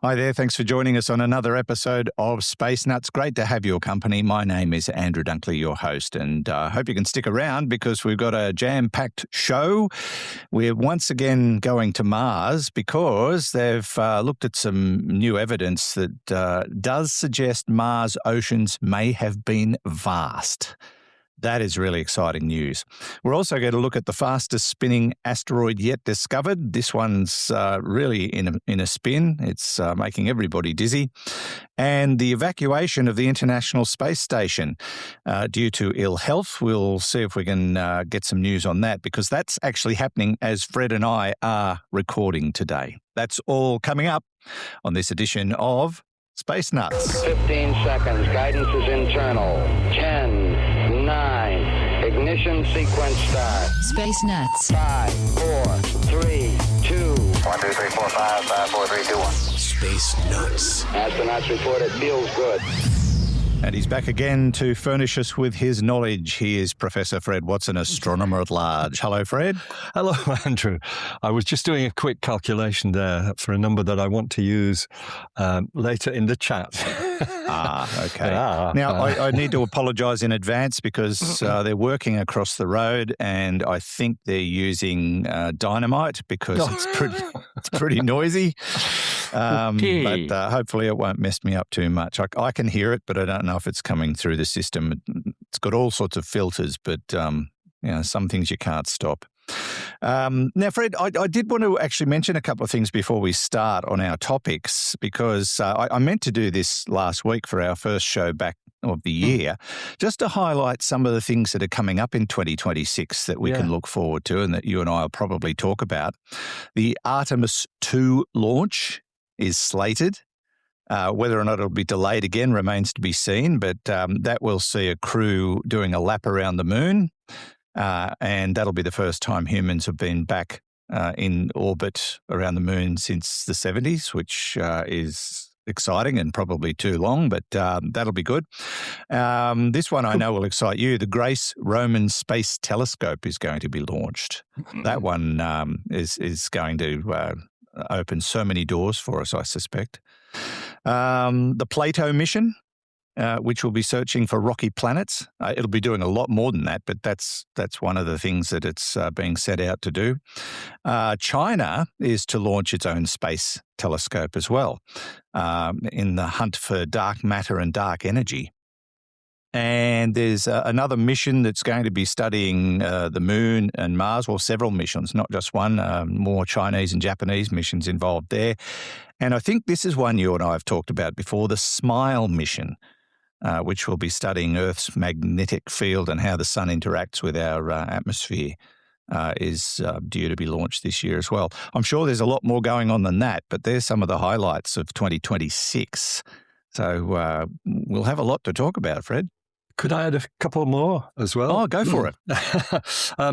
Hi there. Thanks for joining us on another episode of Space Nuts. Great to have your company. My name is Andrew Dunkley, your host, and I hope you can stick around because we've got a jam-packed show. We're once again going to Mars because they've looked at some new evidence that does suggest Mars oceans may have been vast. That is really exciting news. We're also going to look at the fastest spinning asteroid yet discovered. This one's really in a spin. It's making everybody dizzy. And the evacuation of the International Space Station due to ill health. We'll see if we can get some news on that because that's actually happening as Fred and I are recording today. That's all coming up on this edition of Space Nuts. 15 seconds. Guidance is internal. 10, 9. Ignition sequence start. Space Nuts. 5, 4, 3, 2. 1, 2, 3, 4, 5, 5, 4, 3, 2, 1. Space Nuts. Astronauts report it feels good. And he's back again to furnish us with his knowledge. He is Professor Fred Watson, astronomer at large. Hello, Fred. Hello, Andrew. I was just doing a quick calculation there for a number that I want to use later in the chat. Okay. Now, I need to apologise in advance because they're working across the road and I think they're using dynamite because it's pretty noisy. But hopefully it won't mess me up too much. I can hear it, but I don't know if it's coming through the system. It's got all sorts of filters, but some things you can't stop. Now, Fred, I did want to actually mention a couple of things before we start on our topics because I meant to do this last week for our first show back of the year, just to highlight some of the things that are coming up in 2026 that we can look forward to and that you and I will probably talk about. The Artemis 2 launch is slated. Whether or not it'll be delayed again remains to be seen, but that will see a crew doing a lap around the moon. And that'll be the first time humans have been back in orbit around the moon since the 70s, which is exciting and probably too long, but that'll be good. This one I know will excite you. The Grace Roman Space Telescope is going to be launched. That one is going to open so many doors for us, I suspect. The Plato mission, which will be searching for rocky planets. It'll be doing a lot more than that, but that's one of the things that it's being set out to do. China is to launch its own space telescope as well in the hunt for dark matter and dark energy. And there's another mission that's going to be studying the moon and Mars, well, several missions, not just one, more Chinese and Japanese missions involved there. And I think this is one you and I have talked about before, the SMILE mission, which will be studying Earth's magnetic field and how the sun interacts with our atmosphere, is due to be launched this year as well. I'm sure there's a lot more going on than that, but there's some of the highlights of 2026. So we'll have a lot to talk about, Fred. Could I add a couple more as well? Oh, go for it.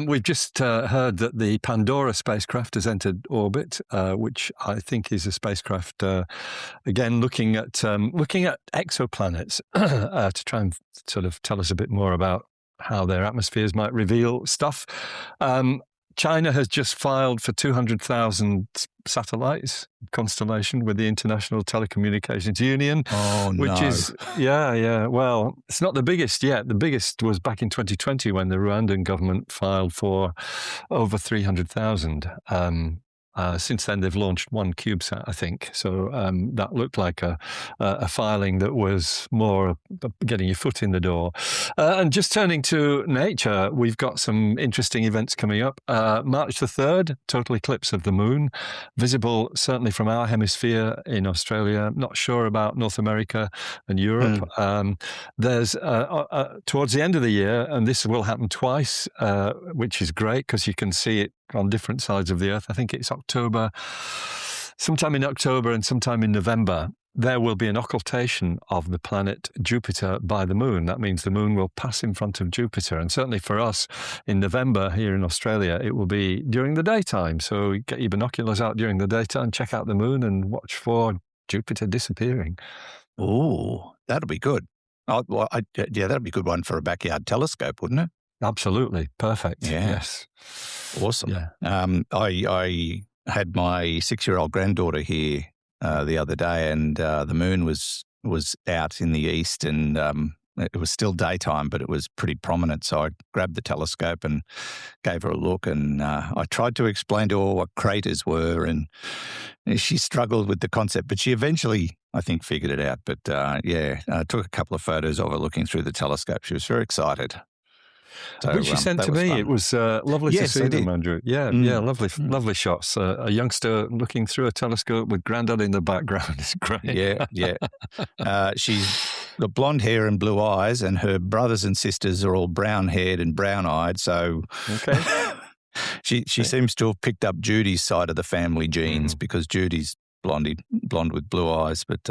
We've just heard that the Pandora spacecraft has entered orbit, which I think is a spacecraft, again, looking at exoplanets to try and sort of tell us a bit more about how their atmospheres might reveal stuff. China has just filed for 200,000 satellites constellation with the International Telecommunications Union. Oh, no. Which is, well, it's not the biggest yet. The biggest was back in 2020 when the Rwandan government filed for over 300,000. Since then, they've launched one CubeSat, I think. So that looked like a filing that was more getting your foot in the door. And just turning to nature, we've got some interesting events coming up. March the 3rd, total eclipse of the moon, visible certainly from our hemisphere in Australia. Not sure about North America and Europe. There's towards the end of the year, and this will happen twice, which is great because you can see it on different sides of the Earth. I think it's October, sometime in October and sometime in November, there will be an occultation of the planet Jupiter by the moon. That means the moon will pass in front of Jupiter. And certainly for us in November here in Australia, it will be during the daytime. So get your binoculars out during the daytime, check out the moon and watch for Jupiter disappearing. Oh, that'll be good. That'd be a good one for a backyard telescope, wouldn't it? Absolutely. Perfect. Yeah. Yes. Awesome. Yeah. I had my 6-year-old granddaughter here the other day, and the moon was out in the east, and it was still daytime, but it was pretty prominent. So I grabbed the telescope and gave her a look, and I tried to explain to her what craters were, and she struggled with the concept, but she eventually, I think, figured it out. But I took a couple of photos of her looking through the telescope. She was very excited. So, which you sent to me. Fun. It was lovely to see them, Andrew. Yeah, lovely shots. A youngster looking through a telescope with Grandad in the background is great. Yeah. She's got blonde hair and blue eyes, and her brothers and sisters are all brown-haired and brown-eyed. So she seems to have picked up Judy's side of the family genes because Judy's blonde with blue eyes. But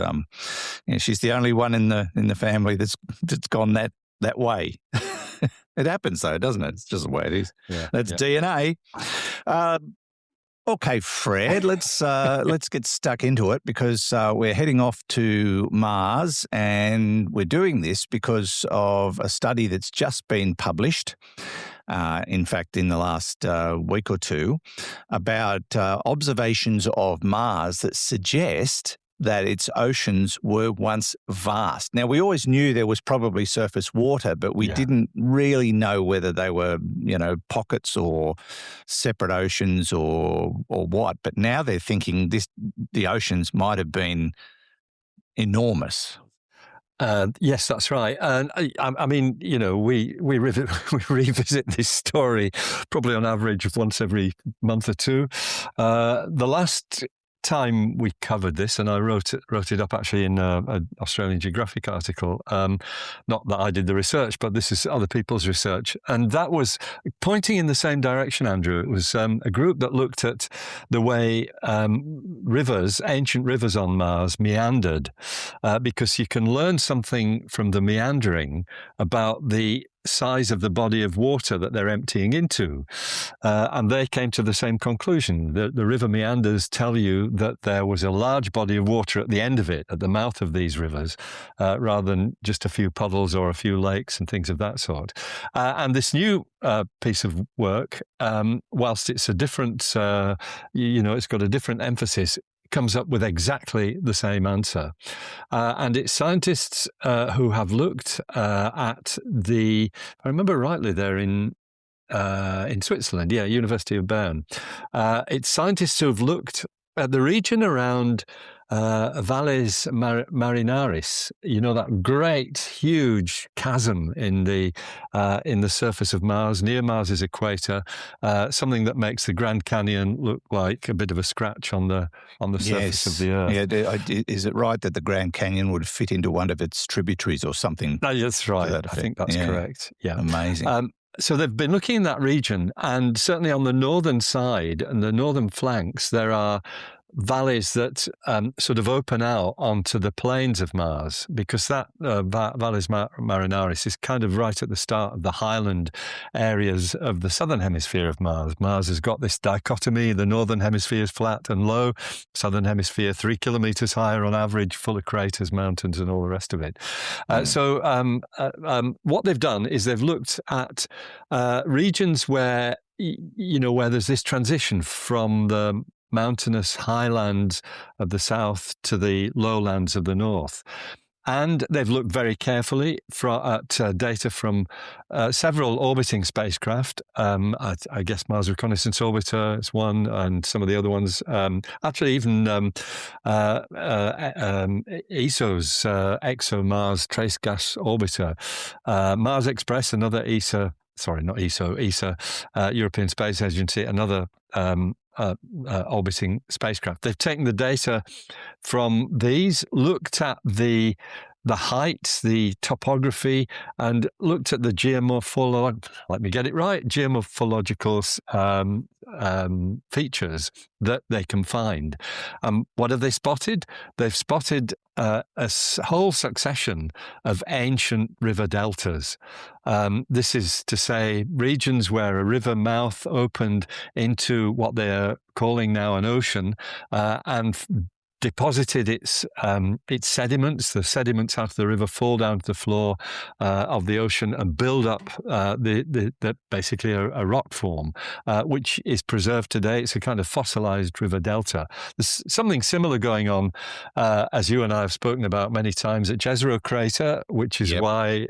she's the only one in the family that's gone that way. It happens, though, doesn't it? It's just the way it is. Yeah, That's DNA. Okay, Fred, let's get stuck into it, because we're heading off to Mars, and we're doing this because of a study that's just been published, in fact, in the last week or two, about observations of Mars that suggest that its oceans were once vast. Now, we always knew there was probably surface water, but we didn't really know whether they were, pockets or separate oceans or what. But now they're thinking the oceans might have been enormous. Yes, that's right. And I mean, we revisit this story probably on average once every month or two. The last time we covered this, and I wrote it up actually in an Australian Geographic article. Not that I did the research, but this is other people's research, and that was pointing in the same direction, Andrew. It was a group that looked at the way ancient rivers on Mars meandered, because you can learn something from the meandering about the size of the body of water that they're emptying into. And they came to the same conclusion. The river meanders tell you that there was a large body of water at the end of it, at the mouth of these rivers, rather than just a few puddles or a few lakes and things of that sort. And this new piece of work, whilst it's a different, it's got a different emphasis, comes up with exactly the same answer. And it's scientists who have looked at if I remember rightly, they're in Switzerland, University of Bern. It's scientists who have looked at the region around Valles Marinaris, that great, huge chasm in the surface of Mars, near Mars's equator, something that makes the Grand Canyon look like a bit of a scratch on the surface of the Earth. Yeah, is it right that the Grand Canyon would fit into one of its tributaries or something? No, that's right. I think that's correct. Yeah, amazing. So they've been looking in that region, and certainly on the northern side and the northern flanks, there are valleys that sort of open out onto the plains of Mars, because that Valles Marinaris is kind of right at the start of the highland areas of the southern hemisphere of Mars. Mars has got this dichotomy: the northern hemisphere is flat and low, southern hemisphere 3 kilometers higher on average, full of craters, mountains, and all the rest of it. So what they've done is they've looked at regions where where there's this transition from the mountainous highlands of the south to the lowlands of the north. And they've looked very carefully at data from several orbiting spacecraft. I guess Mars Reconnaissance Orbiter is one, and some of the other ones. Actually, even ESO's ExoMars Trace Gas Orbiter. Mars Express, another ESA, European Space Agency, another orbiting spacecraft. They've taken the data from these, looked at the heights, the topography, and looked at the geomorphological features that they can find. What have they spotted? They've spotted a whole succession of ancient river deltas. This is to say regions where a river mouth opened into what they're calling now an ocean, and deposited its sediments. The sediments out of the river fall down to the floor of the ocean and build up basically a rock form, which is preserved today. It's a kind of fossilized river delta. There's something similar going on, as you and I have spoken about many times, at Jezero Crater, which is why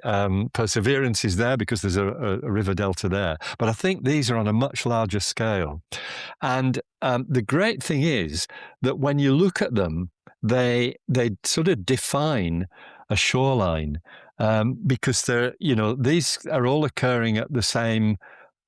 Perseverance is there, because there's a river delta there. But I think these are on a much larger scale. And the great thing is that when you look at them, they sort of define a shoreline, because these are all occurring at the same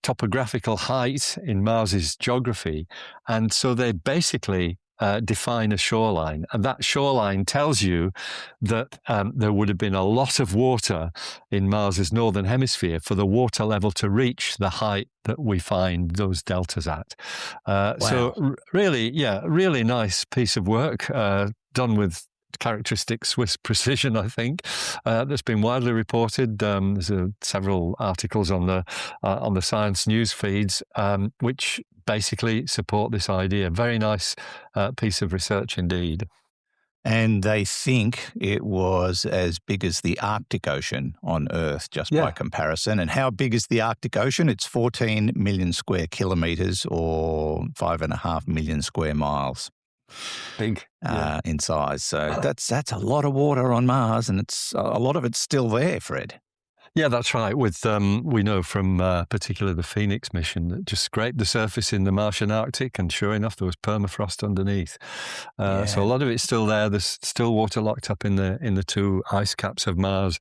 topographical height in Mars's geography, and so they basically define a shoreline, and that shoreline tells you that there would have been a lot of water in Mars's northern hemisphere for the water level to reach the height that we find those deltas at. Wow. So really nice piece of work done with characteristic Swiss precision, I think, that's been widely reported. There's several articles on the science news feeds, which basically support this idea. Very nice piece of research indeed. And they think it was as big as the Arctic Ocean on Earth, just by comparison. And how big is the Arctic Ocean? It's 14 million square kilometres, or 5.5 million square miles. Big in size. So that's a lot of water on Mars, and it's a lot of it's still there, Fred. Yeah, that's right. With we know from particularly the Phoenix mission that just scraped the surface in the Martian Arctic, and sure enough, there was permafrost underneath. So a lot of it's still there. There's still water locked up in the two ice caps of Mars,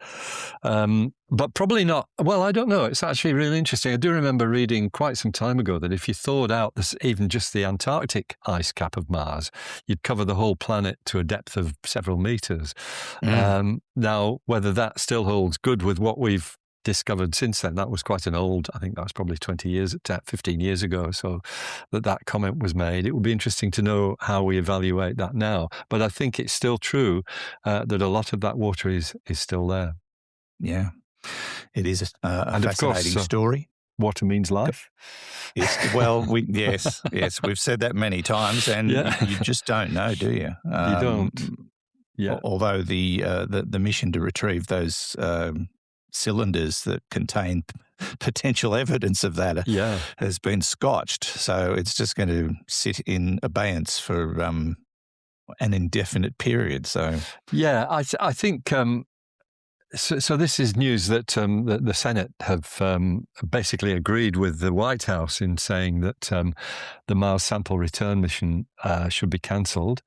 but probably not. Well, I don't know. It's actually really interesting. I do remember reading quite some time ago that if you thawed out even just the Antarctic ice cap of Mars, you'd cover the whole planet to a depth of several meters. Now, whether that still holds good with what we've discovered since then, that was quite an old, I think that was probably 15 years ago, so that comment was made. It would be interesting to know how we evaluate that now. But I think it's still true that a lot of that water is still there. Yeah, it is a fascinating story. Water means life. Yes, well, yes, we've said that many times, and you just don't know, do you? You don't. Yeah. Although the mission to retrieve those cylinders that contain potential evidence of that has been scotched, so it's just going to sit in abeyance for an indefinite period. So I think. So this is news that the Senate have basically agreed with the White House in saying that the Mars sample return mission should be cancelled.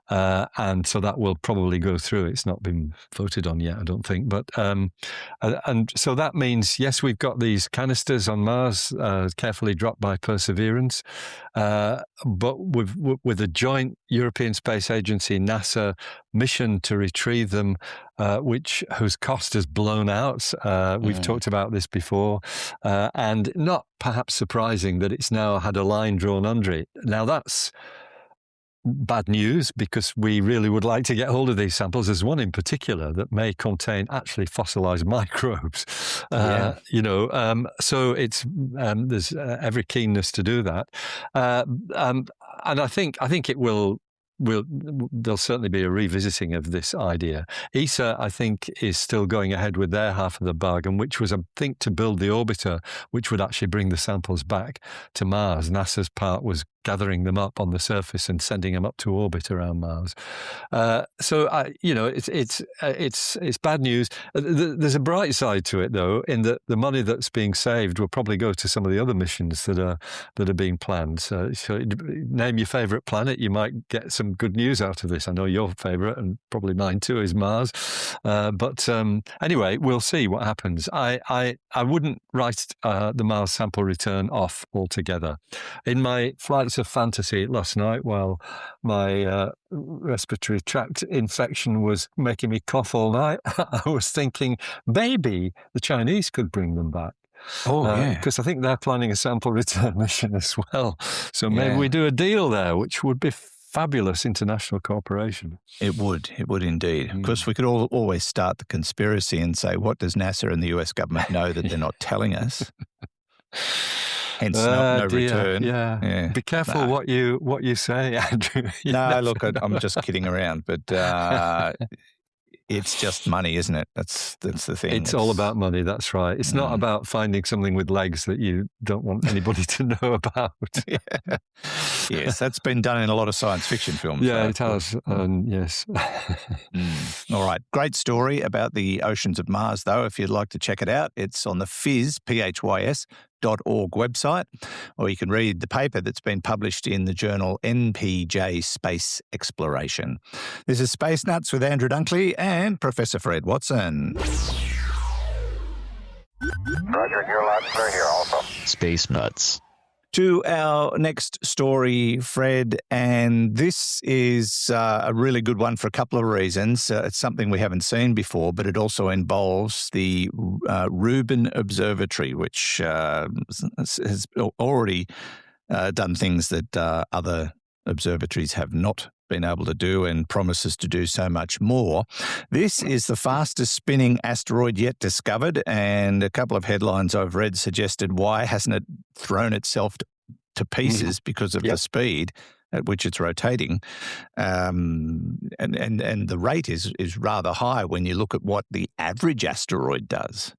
And so that will probably go through. It's not been voted on yet, I don't think. But and so that means, yes, we've got these canisters on Mars, carefully dropped by Perseverance, but with a joint European Space Agency NASA mission to retrieve them, whose cost has blown out. We've talked about this before, and not perhaps surprising that it's now had a line drawn under it. Now that's bad news, because we really would like to get hold of these samples. There's one in particular that may contain actually fossilized microbes. So it's there's every keenness to do that, and I think it will. There'll certainly be a revisiting of this idea. ESA, I think, is still going ahead with their half of the bargain, which was, I think, to build the orbiter, which would actually bring the samples back to Mars. NASA's part was gathering them up on the surface and sending them up to orbit around Mars. It's bad news. There's a bright side to it, though, in that the money that's being saved will probably go to some of the other missions that are being planned. So name your favourite planet, you might get some good news out of this. I know your favourite, and probably mine too, is Mars. But anyway, we'll see what happens. I wouldn't write the Mars sample return off altogether. In my flights of fantasy last night, while my respiratory tract infection was making me cough all night, I was thinking maybe the Chinese could bring them back. Because I think they're planning a sample return mission as well. So maybe we do a deal there, which would be fabulous international cooperation. It would indeed. Of course, we could always start the conspiracy and say, what does NASA and the US government know that they're not telling us? hence no dear. return. Yeah. Be careful what you say, Andrew. Look, I'm just kidding around, but it's just money, isn't it? That's the thing. It's all about money. That's right. It's not about finding something with legs that you don't want anybody to know about. Yes, that's been done in a lot of science fiction films. Yeah, it has. Yes. All right. Great story about the oceans of Mars, though. If you'd like to check it out, it's on the phys.org website, or you can read the paper that's been published in the journal NPJ Space Exploration. This is Space Nuts with Andrew Dunkley and Professor Fred Watson. Roger, you're loud and clear here also. Space Nuts. To our next story, Fred, and this is a really good one for a couple of reasons. It's something we haven't seen before, but it also involves the Rubin Observatory, which has already done things that other observatories have not been able to do and promises to do so much more. This is the fastest spinning asteroid yet discovered, and a couple of headlines I've read suggested why hasn't it thrown itself to pieces because of the speed at which it's rotating. And the rate is rather high when you look at what the average asteroid does.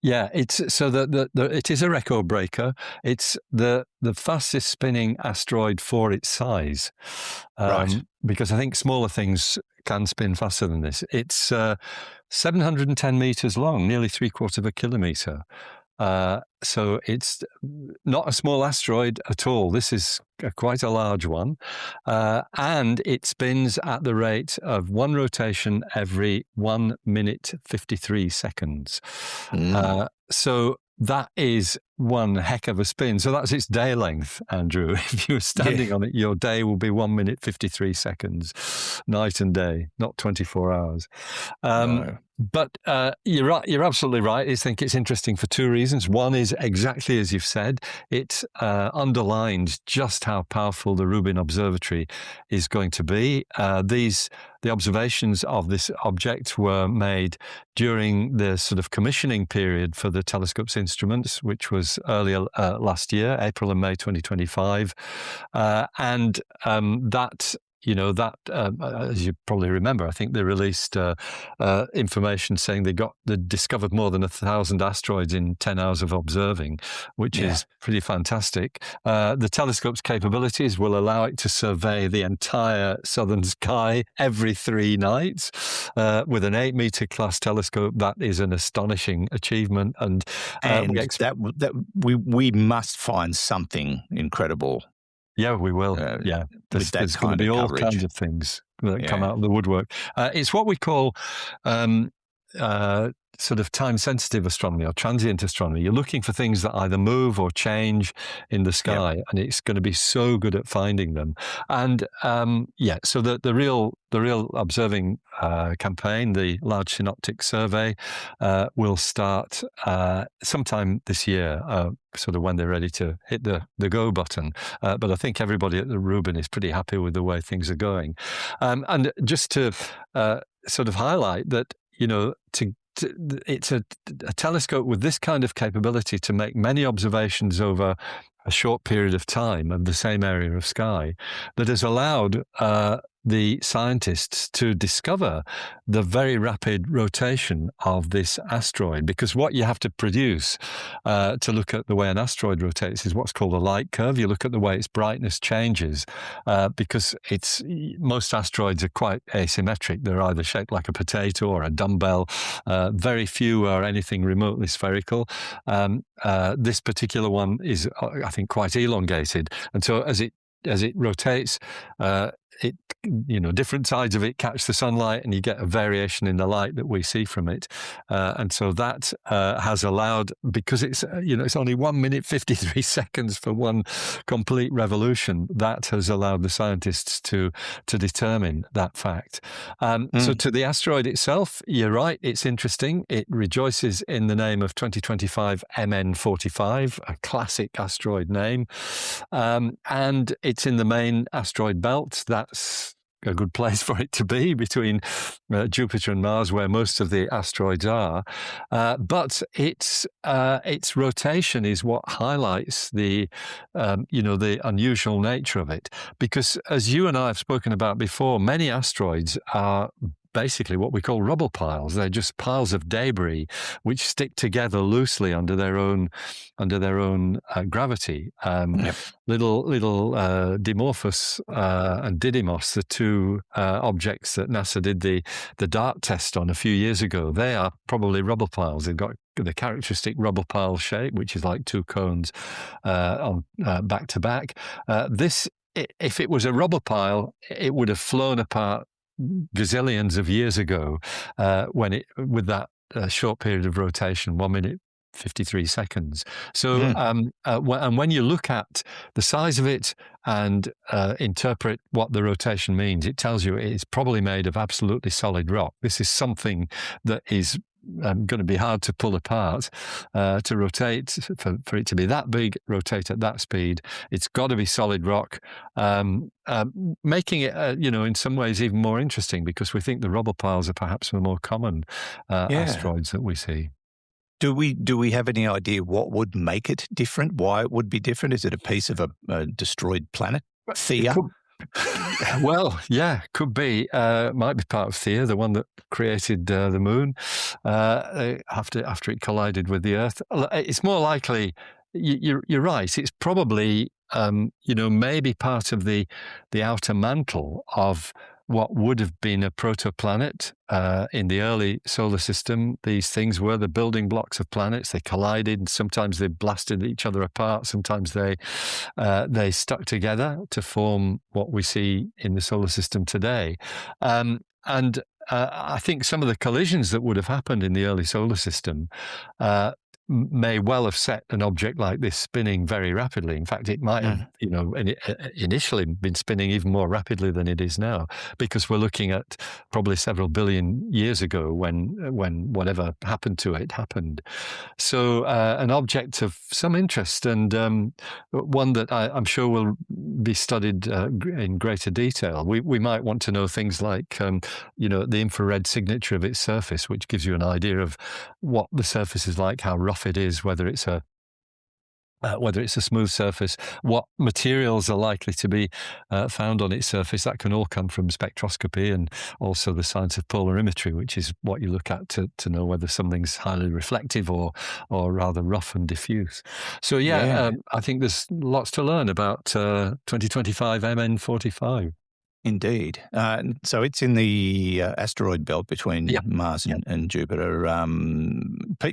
Yeah, it's so it is a record breaker. It's the fastest spinning asteroid for its size, right? Because I think smaller things can spin faster than this. It's 710 meters long, nearly 3/4 of a kilometer. So it's not a small asteroid at all. This is quite a large one. And it spins at the rate of one rotation every 1 minute, 53 seconds. So that is one heck of a spin. So that's its day length, Andrew. If you're standing on it, your day will be 1 minute, 53 seconds, night and day, not 24 hours. No. But you're right. You're absolutely right. I think it's interesting for two reasons. One is exactly as you've said. It underlines just how powerful the Rubin Observatory is going to be. The observations of this object were made during the sort of commissioning period for the telescope's instruments, which was earlier last year, April and May 2025, and that. As you probably remember, I think they released information saying they discovered more than 1,000 asteroids in 10 hours of observing, which is pretty fantastic. The telescope's capabilities will allow it to survey the entire southern sky every 3 nights with an 8-meter class telescope. That is an astonishing achievement, and we must find something incredible. Yeah, we will. There's going to be all kinds of things that come out of the woodwork. It's what we call sort of time-sensitive astronomy or transient astronomy. You're looking for things that either move or change in the sky, and it's going to be so good at finding them. And so the real observing campaign, the Large Synoptic Survey, will start sometime this year, sort of when they're ready to hit the go button. But I think everybody at the Rubin is pretty happy with the way things are going. And just to sort of highlight that, it's a telescope with this kind of capability to make many observations over a short period of time of the same area of sky that has allowed the scientists to discover the very rapid rotation of this asteroid. Because what you have to produce to look at the way an asteroid rotates is what's called a light curve. You look at the way its brightness changes because most asteroids are quite asymmetric. They're either shaped like a potato or a dumbbell. Very few are anything remotely spherical. This particular one is, I think, quite elongated. And so as it rotates, different sides of it catch the sunlight, and you get a variation in the light that we see from it. And so that has allowed, because it's only 1 minute 53 seconds for one complete revolution, that has allowed the scientists to determine that fact. So to the asteroid itself, you're right, it's interesting. It rejoices in the name of 2025 MN45, a classic asteroid name. And it's in the main asteroid belt. That's a good place for it to be between Jupiter and Mars, where most of the asteroids are. But its rotation is what highlights the unusual nature of it. Because as you and I have spoken about before, many asteroids are basically what we call rubble piles. They're just piles of debris which stick together loosely under their own gravity. Little Dimorphos and Didymos, the two objects that NASA did the DART test on a few years ago, they are probably rubble piles. They've got the characteristic rubble pile shape, which is like two cones on back to back. This, if it was a rubble pile, it would have flown apart gazillions of years ago with that short period of rotation, 1 minute 53 seconds. So and when you look at the size of it and interpret what the rotation means, it tells you it's probably made of absolutely solid rock. This is something that is going to be hard to pull apart to rotate, for it to be that big, rotate at that speed. It's got to be solid rock, making it, in some ways even more interesting, because we think the rubble piles are perhaps the more common asteroids that we see. Do we have any idea what would make it different? Why it would be different? Is it a piece of a destroyed planet, Theia? Well, yeah, could be. Might be part of Theia, the one that created the moon after it collided with the Earth. It's more likely. You're right. It's probably maybe part of the outer mantle of what would have been a protoplanet in the early solar system. These things were the building blocks of planets. They collided. Sometimes they blasted each other apart. Sometimes they stuck together to form what we see in the solar system today. And I think some of the collisions that would have happened in the early solar system may well have set an object like this spinning very rapidly. In fact, it might have, initially been spinning even more rapidly than it is now, because we're looking at probably several billion years ago when whatever happened to it happened. So an object of some interest, and one that I'm sure will be studied in greater detail. We might want to know things like, the infrared signature of its surface, which gives you an idea of what the surface is like, how rough it is, whether it's a smooth surface, what materials are likely to be found on its surface. That can all come from spectroscopy, and also the science of polarimetry, which is what you look at to know whether something's highly reflective or rather rough and diffuse. So I think there's lots to learn about 2025 MN45. Indeed. So it's in the asteroid belt between Mars and Jupiter.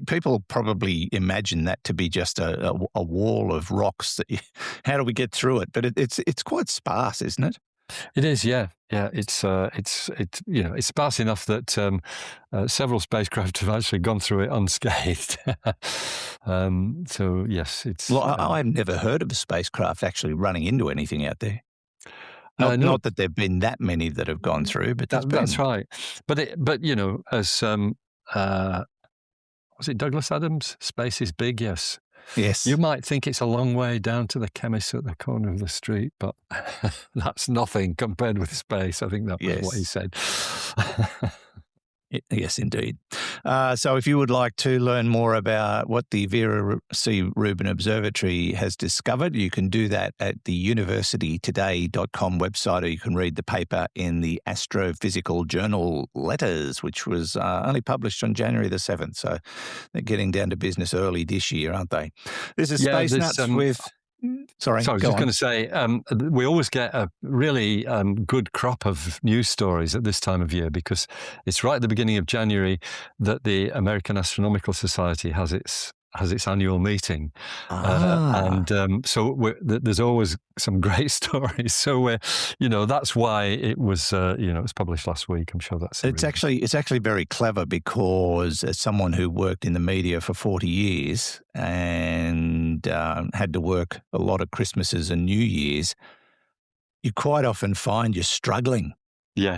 People probably imagine that to be just a wall of rocks. How do we get through it? But it's quite sparse, isn't it? It is, yeah. It's sparse enough that several spacecraft have actually gone through it unscathed. So yes, it's. Well, I've never heard of a spacecraft actually running into anything out there. Not that there've been that many that have gone through, but that's right. But as was it Douglas Adams? Space is big. Yes. You might think it's a long way down to the chemist at the corner of the street, but that's nothing compared with space. I think that was what he said. Yes, indeed. So if you would like to learn more about what the Vera C. Rubin Observatory has discovered, you can do that at the universitytoday.com website, or you can read the paper in the Astrophysical Journal Letters, which was only published on January the 7th. So they're getting down to business early this year, aren't they? This is Space Nuts with... Sorry, I was just going to say, we always get a really good crop of news stories at this time of year, because it's right at the beginning of January that the American Astronomical Society has its annual meeting. So there's always some great stories. So that's why it was it was published last week. I'm sure that's it's actually very clever, because as someone who worked in the media for 40 years and had to work a lot of Christmases and New Years, you quite often find you're struggling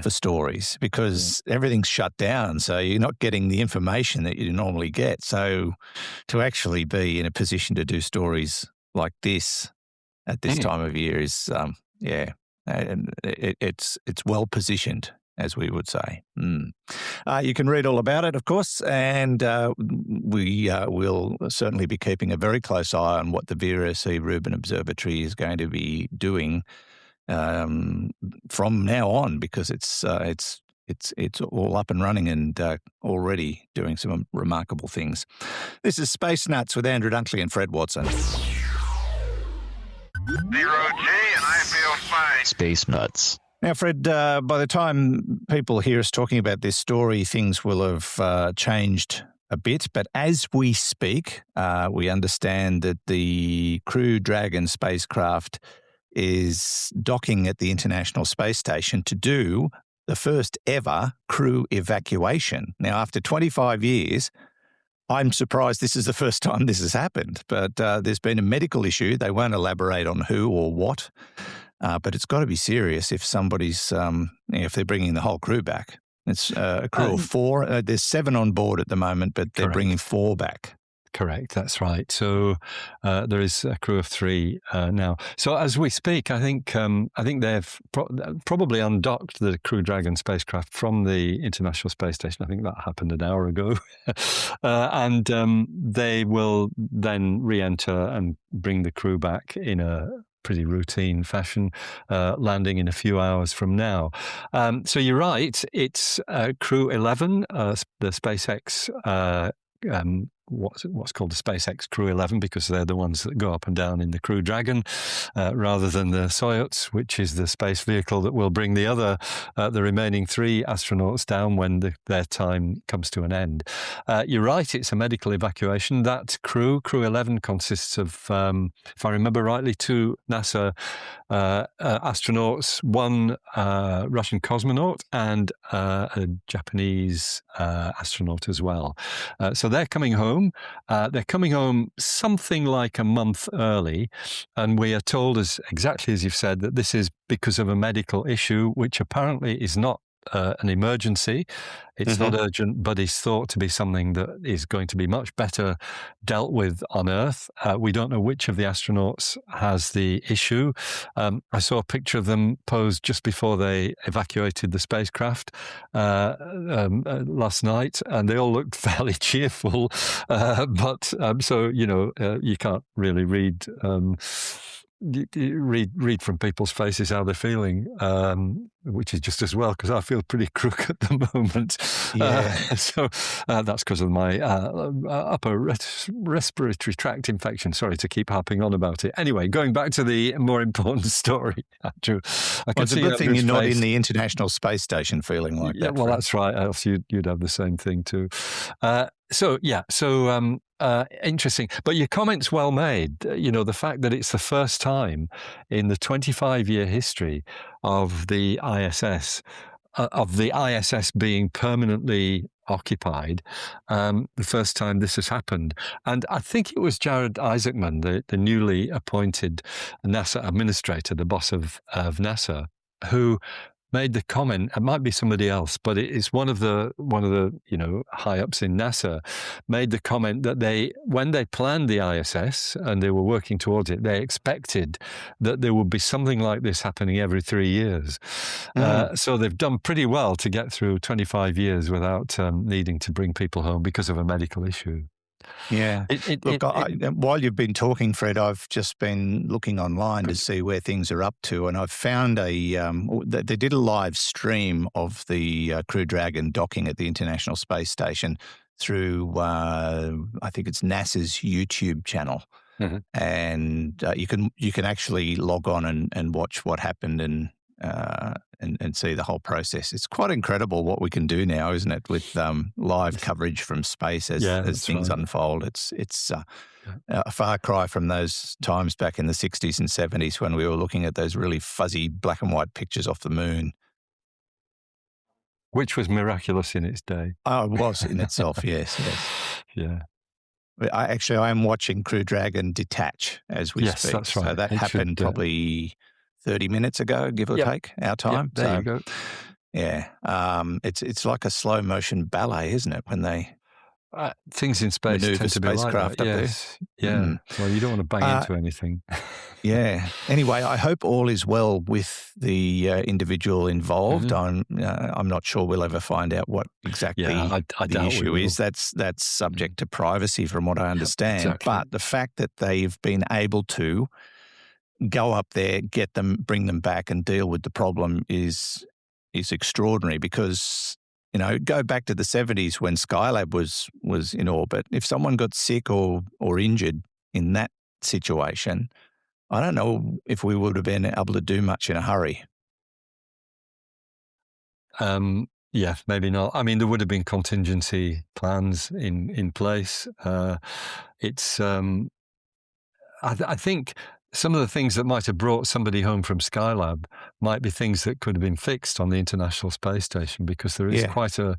for stories, because everything's shut down. So you're not getting the information that you normally get. So to actually be in a position to do stories like this at this time of year is, And it's well positioned, as we would say. You can read all about it, of course, and we will certainly be keeping a very close eye on what the Vera C. Rubin Observatory is going to be doing from now on, because it's all up and running and already doing some remarkable things. This is Space Nuts with Andrew Dunkley and Fred Watson. 0G, and I feel fine. Space Nuts. Now, Fred, by the time people hear us talking about this story, things will have changed a bit. But as we speak, we understand that the Crew Dragon spacecraft is docking at the International Space Station to do the first ever crew evacuation. Now, after 25 years, I'm surprised this is the first time this has happened, but there's been a medical issue. They won't elaborate on who or what, but it's got to be serious if somebody's, if they're bringing the whole crew back. It's a crew of 4. There's 7 on board at the moment, but they're bringing 4 back. Correct, that's right. So there is a crew of 3 now. So as we speak, I think they've probably undocked the Crew Dragon spacecraft from the International Space Station. I think that happened an hour ago. And they will then re-enter and bring the crew back in a pretty routine fashion, landing in a few hours from now. So you're right, it's Crew 11, the SpaceX what's called the SpaceX Crew 11, because they're the ones that go up and down in the Crew Dragon, rather than the Soyuz, which is the space vehicle that will bring the remaining 3 astronauts down when their time comes to an end. You're right, it's a medical evacuation. That Crew 11, consists of, if I remember rightly, 2 NASA astronauts, 1 Russian cosmonaut, and a Japanese astronaut as well. So they're coming home. They're coming home something like a month early, and we are told, exactly as you've said, that this is because of a medical issue, which apparently is not an emergency. It's not urgent, but is thought to be something that is going to be much better dealt with on Earth. We don't know which of the astronauts has the issue. I saw a picture of them posed just before they evacuated the spacecraft last night, and they all looked fairly cheerful. But you can't really read from people's faces how they're feeling, which is just as well, because I feel pretty crook at the moment. Yeah. So that's because of my upper respiratory tract infection. Sorry to keep harping on about it. Anyway, going back to the more important story, Andrew. It's a good thing you're not in the International Space Station feeling like that. Well, that's right. Else you'd have the same thing too. Interesting. But your comment's well made. The fact that it's the first time in the 25-year history of the ISS being permanently occupied, the first time this has happened. And I think it was Jared Isaacman, the newly appointed NASA administrator, the boss of NASA, who made the comment. It might be somebody else, but it's one of the high ups in NASA made the comment that when they planned the ISS and they were working towards it, they expected that there would be something like this happening every 3 years. So they've done pretty well to get through 25 years without needing to bring people home because of a medical issue. Yeah. While you've been talking, Fred, I've just been looking online to see where things are up to, and I've found they did a live stream of the Crew Dragon docking at the International Space Station through, I think it's NASA's YouTube channel. And you can actually log on and watch what happened and see the whole process. It's quite incredible what we can do now, isn't it, with live coverage from space as things unfold. It's a far cry from those times back in the 60s and 70s when we were looking at those really fuzzy black and white pictures off the moon. Which was miraculous in its day. Oh, it was in itself, yes. Yeah. I am watching Crew Dragon detach as we speak. Yes, that's right. So that happened probably 30 minutes ago, give or take, our time. There you go. Yeah. It's like a slow motion ballet, isn't it, when they things in space tend to be like that. Yes. Yeah. Well, you don't want to bang into anything. Yeah. Anyway, I hope all is well with the individual involved. I'm not sure we'll ever find out what exactly the issue is. That's subject to privacy, from what I understand. Exactly. But the fact that they've been able to go up there, get them, bring them back, and deal with the problem is extraordinary. Because go back to the 70s when Skylab was in orbit. If someone got sick or injured in that situation, I don't know if we would have been able to do much in a hurry. Yeah, maybe not. I mean, there would have been contingency plans in place. I think some of the things that might have brought somebody home from Skylab might be things that could have been fixed on the International Space Station, because there is quite a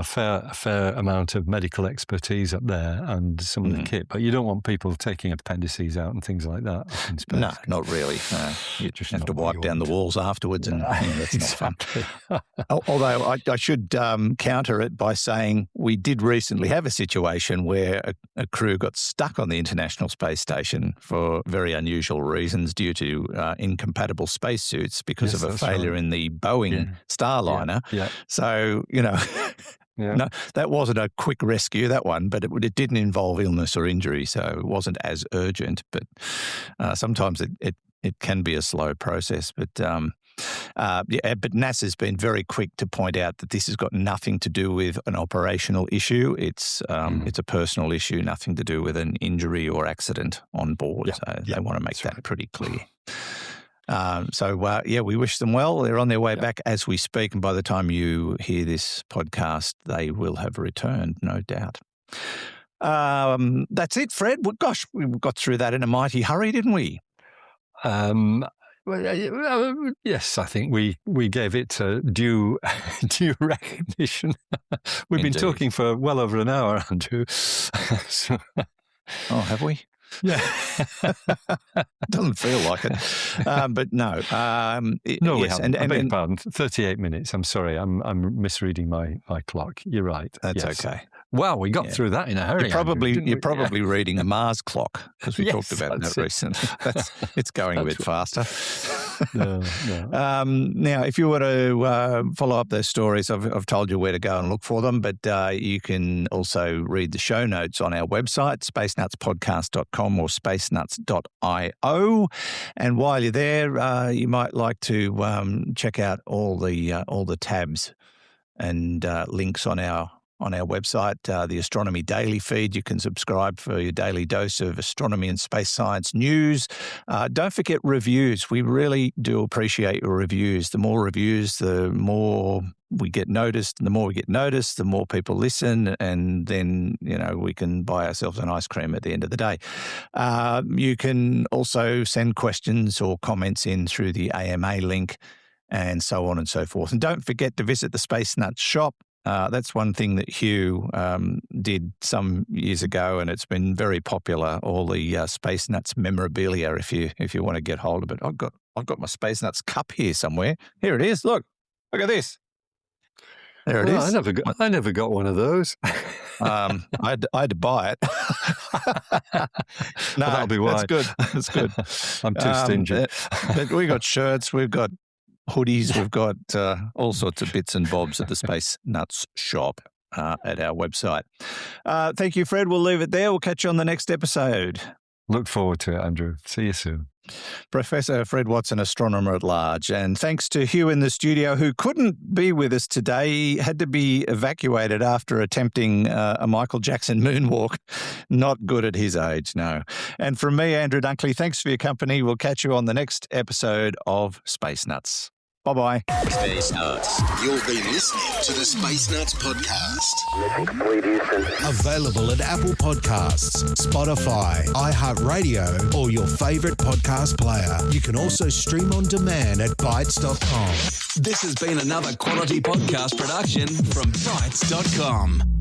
fair amount of medical expertise up there and some of the kit. But you don't want people taking appendices out and things like that up in space. No, not really. No. You just have to wipe down the walls afterwards, and that's exactly. not fun. Although I should counter it by saying we did recently have a situation where a crew got stuck on the International Space Station for very unusual reasons due to incompatible spacesuits because of a failure in the Boeing Starliner. Yeah. So, no, that wasn't a quick rescue, that one, but it didn't involve illness or injury, so it wasn't as urgent. But sometimes it can be a slow process. But but NASA's been very quick to point out that this has got nothing to do with an operational issue. It's a personal issue, nothing to do with an injury or accident on board. So they want to make that pretty clear. We wish them well. They're on their way back as we speak, and by the time you hear this podcast, they will have returned, no doubt. That's it, Fred. Well, gosh, we got through that in a mighty hurry, didn't we? Yes, I think we gave it due recognition. We've been talking for well over an hour, Andrew. Oh, have we? Yeah. Doesn't feel like it. But no. No, we haven't. I beg your pardon. 38 minutes. I'm sorry. I'm misreading my clock. You're right. That's okay. Wow, we got through that in a hurry. You're probably reading a Mars clock, because we talked about that recently. It's going a bit faster. No. Now, if you want to follow up those stories, I've told you where to go and look for them, but you can also read the show notes on our website, spacenutspodcast.com or spacenuts.io. And while you're there, you might like to check out all the tabs and links on our website, the Astronomy Daily feed. You can subscribe for your daily dose of astronomy and space science news. Don't forget reviews. We really do appreciate your reviews. The more reviews, the more we get noticed. And the more we get noticed, the more people listen, and then we can buy ourselves an ice cream at the end of the day. You can also send questions or comments in through the AMA link, and so on and so forth. And don't forget to visit the Space Nuts shop. That's one thing that Hugh did some years ago, and it's been very popular. All the Space Nuts memorabilia, if you want to get hold of it. I've got my Space Nuts cup here somewhere. Here it is. Look at this. There it is. I never got one of those. I had to buy it. No, that'll be why. That's good. I'm too stingy. But we got shirts. We've got hoodies. We've got all sorts of bits and bobs at the Space Nuts shop at our website. Thank you, Fred. We'll leave it there. We'll catch you on the next episode. Look forward to it, Andrew. See you soon. Professor Fred Watson, astronomer at large. And thanks to Hugh in the studio, who couldn't be with us today. He had to be evacuated after attempting a Michael Jackson moonwalk. Not good at his age, no. And from me, Andrew Dunkley, thanks for your company. We'll catch you on the next episode of Space Nuts. Bye-bye. Space Nuts. You've been listening to the Space Nuts podcast. Mission complete, Houston. Available at Apple Podcasts, Spotify, iHeartRadio, or your favorite podcast player. You can also stream on demand at Bytes.com. This has been another quality podcast production from Bytes.com.